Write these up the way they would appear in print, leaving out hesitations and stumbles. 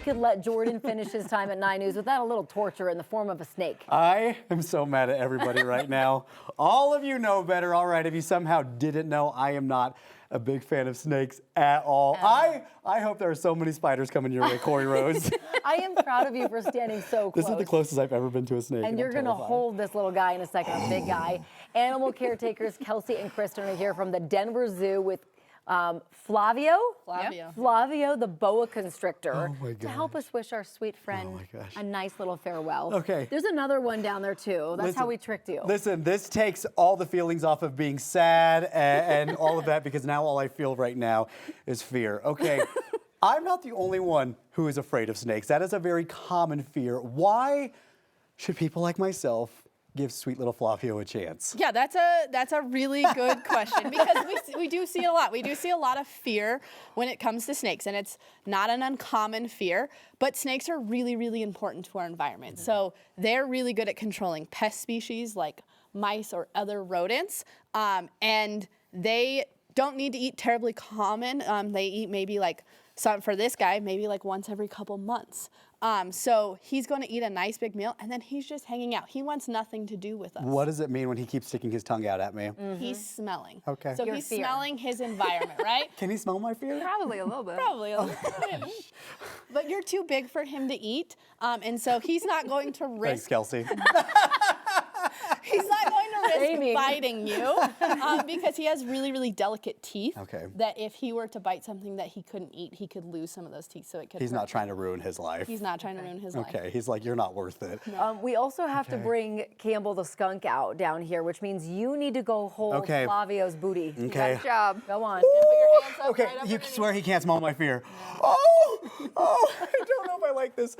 could let Jordan finish his time at 9 News without a little torture in the form of a snake. I am so mad at everybody right now. All of you know better. All right, if you somehow didn't know, I am not a big fan of snakes at all. I hope there are so many spiders coming your way, Corey Rose. I am proud of you for standing so close. This is the closest I've ever been to a snake. And you're going to hold this little guy in a second, a big guy. Animal caretakers Kelsey and Kristen are here from the Denver Zoo with Flavio the boa constrictor, to help us wish our sweet friend a nice little farewell. Okay. There's another one down there too. That's how we tricked you. Listen, this takes all the feelings off of being sad and all of that, because now all I feel right now is fear. Okay. I'm not the only one who is afraid of snakes. That is a very common fear. Why should people like myself give sweet little Flavio a chance? Yeah, that's a really good question, because we do see a lot. We do see a lot of fear when it comes to snakes, and it's not an uncommon fear, but snakes are really, really important to our environment. So they're really good at controlling pest species like mice or other rodents, and they don't need to eat terribly common. They eat maybe for this guy, maybe like once every couple months. So he's going to eat a nice big meal, and then he's just hanging out. He wants nothing to do with us. What does it mean when he keeps sticking his tongue out at me? He's smelling. Okay. So he's smelling his environment, right? Can he smell my fear? Probably a little bit. Probably a little bit. But you're too big for him to eat, and so he's not going to risk. Thanks, Kelsey. He's not going to risk biting you because he has really, really delicate teeth. Okay. That if he were to bite something that he couldn't eat, he could lose some of those teeth. So it could. He's not trying to ruin his life. He's not trying to ruin his life. Okay. He's like, you're not worth it. No. We also have to bring Campbell the skunk out down here, which means you need to go hold Flavio's booty. Okay. Good job. Go on. Put your hands up Okay. right up You underneath. swear he can't smell my fear. Oh, I don't know if I like this.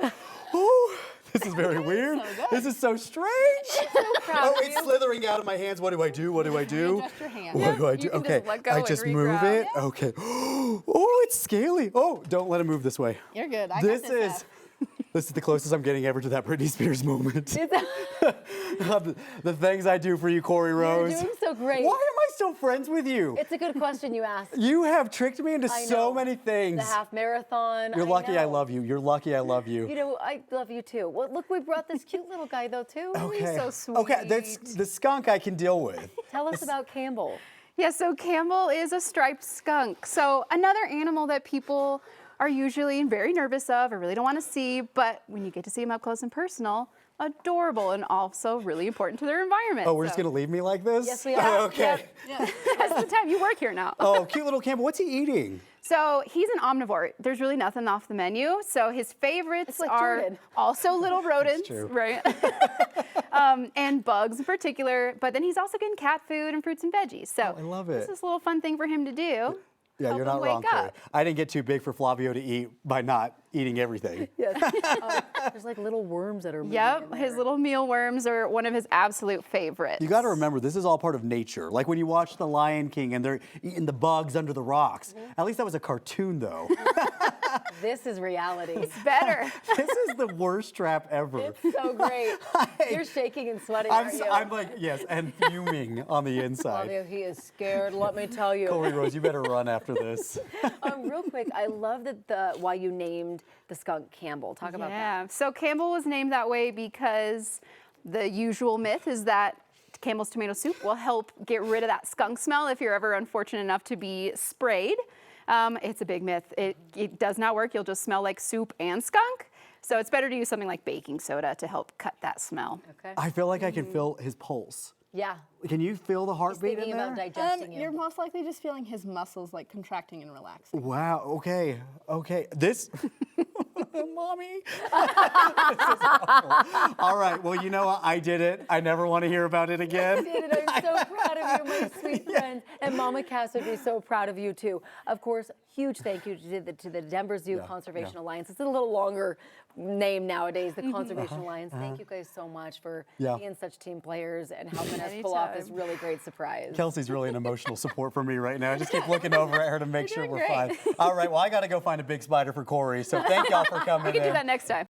Oh, this is very weird. This is so strange. It's slithering out of my hands. What do I do? What do I do? Adjust your hand. What do I do? You can Okay, just let go I and just move regrab. it. Okay. Oh, it's scaly. Oh, don't let him move this way. You're good. I This got this is the closest I'm getting ever to that Britney Spears moment. The things I do for you, Corey Rose. You're doing so great. Why am I still friends with you? It's a good question you asked. You have tricked me into so many things. The half marathon. You're lucky I love you. You're lucky I love you. You know, I love you too. Well, look, we brought this cute little guy though too. Okay. so sweet. Okay, that's the skunk I can deal with. Tell us about Campbell. Yeah, so Campbell is a striped skunk. So another animal that people are usually very nervous of or really don't want to see, but when you get to see him up close and personal, adorable and also really important to their environment. Oh, we're just gonna leave me like this? Yes, we are. Okay. Yeah. That's the time you work here now. Oh, cute little Campbell. What's he eating? So he's an omnivore. There's really nothing off the menu. So his favorites like are Jordan. also little rodents, true. right? And bugs in particular. But then he's also getting cat food and fruits and veggies. So I love it. This is a little fun thing for him to do. Yeah, Help you're him not wrong, wake Corey. up. I didn't get too big for Flavio to eat by not eating everything. Yes. There's like little worms that are moving in Yep, there. his little mealworms are one of his absolute favorites. You got to remember, this is all part of nature. Like when you watch The Lion King and they're eating the bugs under the rocks. At least that was a cartoon, though. This is reality. It's better. This is the worst trap ever. It's so great. You're shaking and sweating, aren't you? I'm like, yes, and fuming on the inside. Flavio, he is scared, let me tell you. Corey Rose, you better run after this. Real quick, I love that why you named the skunk Campbell. Talk about that. Yeah, so Campbell was named that way because the usual myth is that Campbell's tomato soup will help get rid of that skunk smell if you're ever unfortunate enough to be sprayed. It's a big myth. It does not work. You'll just smell like soup and skunk. So it's better to use something like baking soda to help cut that smell. Okay. I feel like I can feel his pulse. Yeah. Can you feel the heartbeat in Thinking there? about digesting you. You're most likely just feeling his muscles like contracting and relaxing. Wow, okay, okay. This, Mommy. This is awful. All right, well, you know what? I did it. I never want to hear about it again. You did it. I'm so proud of you, my sweet friend. And Mama Cass would be so proud of you, too. Of course, huge thank you to the Denver Zoo Conservation Alliance. It's a little longer name nowadays, the Conservation Alliance. Thank you guys so much for being such team players and helping us pull off this really great surprise. Kelsey's really an emotional support for me right now. I just keep looking over at her to make sure we're fine. All right, well, I got to go find a big spider for Corey, so thank y'all for coming in. We can do that next time.